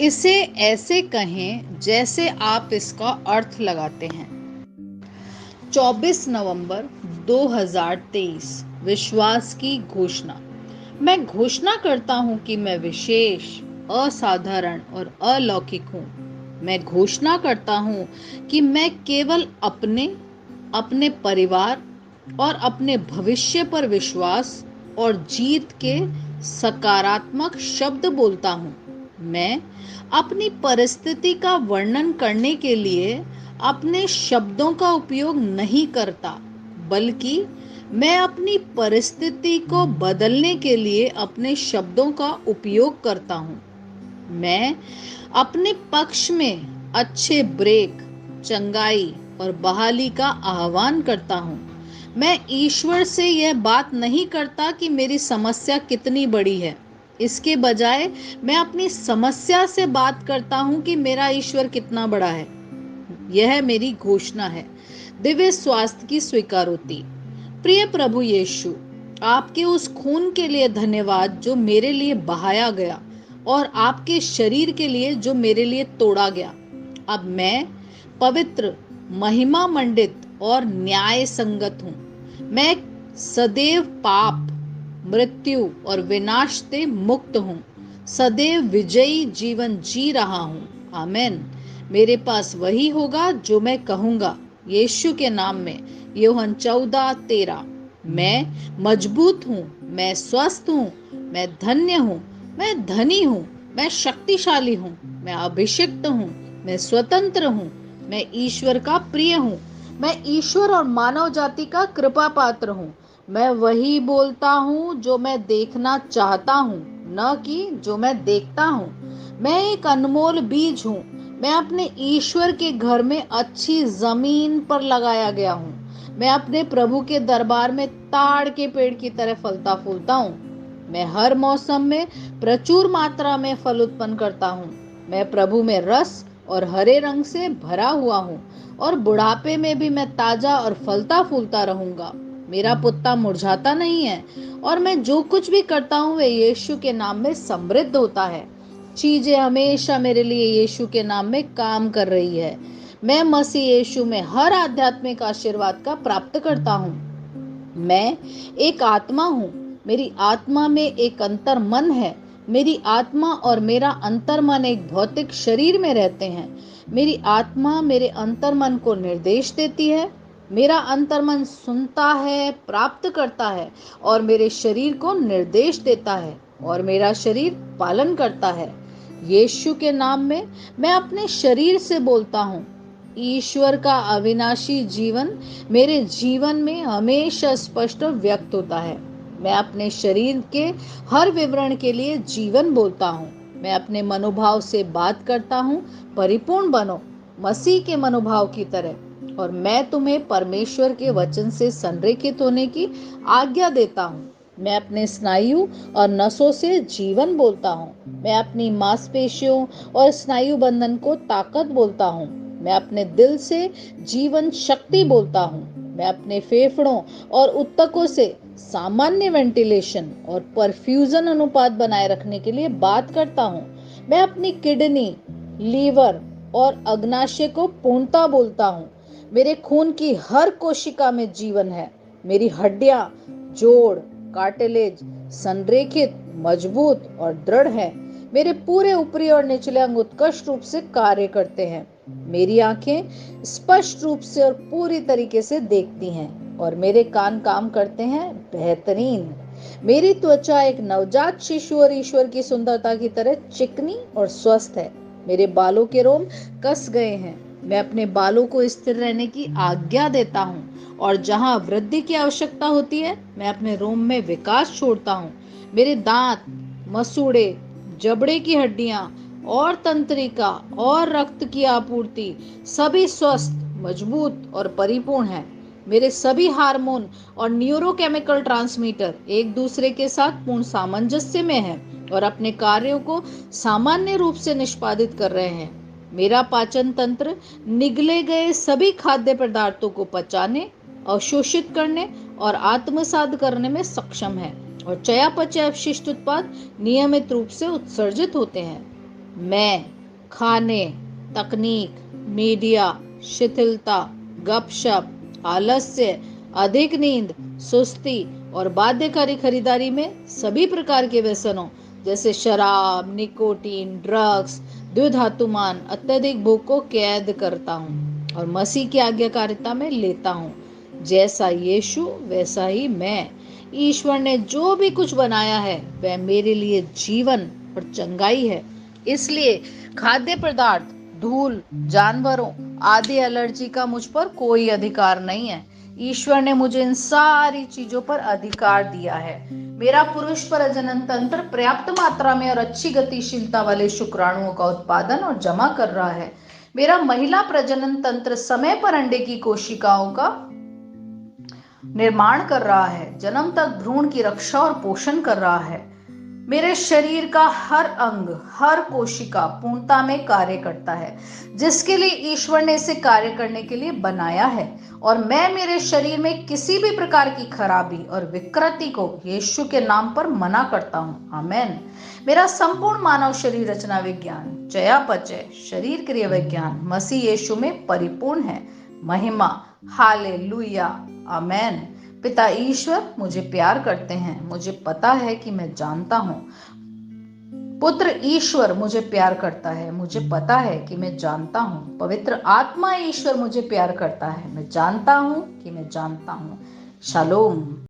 इसे ऐसे कहें जैसे आप इसका अर्थ लगाते हैं। 24 नवंबर 2023। विश्वास की घोषणा। मैं घोषणा करता हूं कि मैं विशेष, असाधारण और अलौकिक हूं। मैं घोषणा करता हूं कि मैं केवल अपने, अपने परिवार और अपने भविष्य पर विश्वास और जीत के सकारात्मक शब्द बोलता हूं। मैं अपनी परिस्थिति का वर्णन करने के लिए अपने शब्दों का उपयोग नहीं करता, बल्कि मैं अपनी परिस्थिति को बदलने के लिए अपने शब्दों का उपयोग करता हूँ। मैं अपने पक्ष में अच्छे ब्रेक, चंगाई और बहाली का आह्वान करता हूँ। मैं ईश्वर से यह बात नहीं करता कि मेरी समस्या कितनी बड़ी है। इसके बजाय मैं अपनी समस्या से बात करता हूँ कि मेरा ईश्वर कितना बड़ा है। यह मेरी घोषणा है। दिव्य स्वास्थ्य की स्वीकारोति। प्रिय प्रभु यीशु, आपके उस खून के लिए धन्यवाद जो मेरे लिए बहाया गया और आपके शरीर के लिए जो मेरे लिए तोड़ा गया। अब मैं पवित्र, महिमा मंडित और न्याय संगत हूँ। मैं सदैव पाप, मृत्यु और विनाश से मुक्त हूँ। सदैव विजयी जीवन जी रहा हूँ। आमेन। मेरे पास वही होगा जो मैं कहूँगा। यीशु के नाम में। यूहन्ना 14:13। मैं मजबूत हूँ, मैं स्वस्थ हूँ, मैं धन्य हूँ, मैं धनी हूँ, मैं शक्तिशाली हूँ, मैं अभिषिक्त हूँ, मैं स्वतंत्र हूँ, मैं ईश्वर का प्रिय हूँ, मैं ईश्वर और मानव जाति का कृपा पात्र हूँ। मैं वही बोलता हूँ जो मैं देखना चाहता हूँ, न कि जो मैं देखता हूँ। मैं एक अनमोल बीज हूँ। मैं अपने ईश्वर के घर में अच्छी जमीन पर लगाया गया हूँ। मैं अपने प्रभु के दरबार में ताड़ के पेड़ की तरह फलता फूलता हूँ। मैं हर मौसम में प्रचुर मात्रा में फल उत्पन्न करता हूँ। मैं प्रभु में रस और हरे रंग से भरा हुआ हूँ और बुढ़ापे में भी मैं ताजा और फलता फूलता रहूंगा। मेरा पुत्ता मुरझाता नहीं है और मैं जो कुछ भी करता हूँ वे यीशु के नाम में समृद्ध होता है। चीजें हमेशा मेरे लिए यीशु के नाम में काम कर रही है। मैं मसीह यीशु में हर आध्यात्मिक आशीर्वाद का प्राप्त करता हूँ। मैं एक आत्मा हूँ। मेरी आत्मा में एक अंतर मन है। मेरी आत्मा और मेरा अंतर मन एक भौतिक शरीर में रहते हैं। मेरी आत्मा मेरे अंतर मन को निर्देश देती है। मेरा अंतर मन सुनता है, प्राप्त करता है और मेरे शरीर को निर्देश देता है और मेरा शरीर पालन करता है। यीशु के नाम में मैं अपने शरीर से बोलता हूँ। ईश्वर का अविनाशी जीवन मेरे जीवन में हमेशा स्पष्ट और व्यक्त होता है। मैं अपने शरीर के हर विवरण के लिए जीवन बोलता हूँ। मैं अपने मनोभाव से बात करता हूँ, परिपूर्ण बनो मसीह के मनोभाव की तरह। और मैं तुम्हें परमेश्वर के वचन से संरेखित होने की आज्ञा देता हूँ। मैं अपने स्नायु और नसों से जीवन बोलता हूँ। मैं अपनी मांसपेशियों और स्नायु बंधन को ताकत बोलता हूँ। मैं अपने दिल से जीवन शक्ति बोलता हूँ। मैं अपने फेफड़ों और उत्तकों से सामान्य वेंटिलेशन और परफ्यूजन अनुपात बनाए रखने के लिए बात करता हूँ। मैं अपनी किडनी, लीवर और अग्नाशय को पूर्णता बोलता हूँ। मेरे खून की हर कोशिका में जीवन है। मेरी हड्डियां, जोड़, कार्टिलेज संरेखित, मजबूत और दृढ़ है। मेरे पूरे ऊपरी और निचले अंग उत्कृष्ट रूप से कार्य करते हैं। मेरी आंखें स्पष्ट रूप से और पूरी तरीके से देखती हैं और मेरे कान काम करते हैं बेहतरीन। मेरी त्वचा एक नवजात शिशु और ईश्वर की सुंदरता की तरह चिकनी और स्वस्थ है। मेरे बालों के रोम कस गए हैं। मैं अपने बालों को स्थिर रहने की आज्ञा देता हूँ और जहाँ वृद्धि की आवश्यकता होती है मैं अपने रोम में विकास छोड़ता हूँ। मेरे दांत, मसूड़े, जबड़े की हड्डियां और तंत्रिका और रक्त की आपूर्ति सभी स्वस्थ, मजबूत और परिपूर्ण है। मेरे सभी हार्मोन और न्यूरोकेमिकल ट्रांसमीटर एक दूसरे के साथ पूर्ण सामंजस्य में हैं और अपने कार्यों को सामान्य रूप से निष्पादित कर रहे हैं। मेरा पाचन तंत्र निगले गए सभी खाद्य पदार्थों को पचाने, अवशोषित करने और आत्मसात करने में सक्षम है और चयापचय अपशिष्ट उत्पाद नियमित रूप से उत्सर्जित होते हैं। मैं खाने, तकनीक, मीडिया, शिथिलता, गपशप, आलस्य, अधिक नींद, सुस्ती और बाध्यकारी खरीदारी में सभी प्रकार के व्यसनों जैसे शराब, निकोटीन, ड्रग्स, द्विधातुमान, अत्यधिक भूख को कैद करता हूँ और मसीह की आज्ञाकारिता में लेता हूँ। जैसा यीशु वैसा ही मैं। ईश्वर ने जो भी कुछ बनाया है वह मेरे लिए जीवन और चंगाई है। इसलिए खाद्य पदार्थ, धूल, जानवरों आदि एलर्जी का मुझ पर कोई अधिकार नहीं है। ईश्वर ने मुझे इन सारी चीजों पर अधिकार दिया है। मेरा पुरुष प्रजनन तंत्र पर्याप्त मात्रा में और अच्छी गतिशीलता वाले शुक्राणुओं का उत्पादन और जमा कर रहा है। मेरा महिला प्रजनन तंत्र समय पर अंडे की कोशिकाओं का निर्माण कर रहा है, जन्म तक भ्रूण की रक्षा और पोषण कर रहा है। मेरे शरीर का हर अंग, हर कोशिका पूर्णता में कार्य करता है, जिसके लिए ईश्वर ने इसे कार्य करने के लिए बनाया है। और मैं मेरे शरीर में किसी भी प्रकार की खराबी और विकृति को यीशु के नाम पर मना करता हूँ। आमेन। मेरा संपूर्ण मानव शरीर रचना विज्ञान, चयापचय, शरीर क्रिया विज्ञान मसीह यीशु में परिपूर्ण है। महिमा, हालेलुया, आमेन। पिता ईश्वर मुझे प्यार करते हैं, मुझे पता है कि मैं जानता हूँ। पुत्र ईश्वर मुझे प्यार करता है, मुझे पता है कि मैं जानता हूँ। पवित्र आत्मा ईश्वर मुझे प्यार करता है, मैं जानता हूँ कि मैं जानता हूँ। शालोम।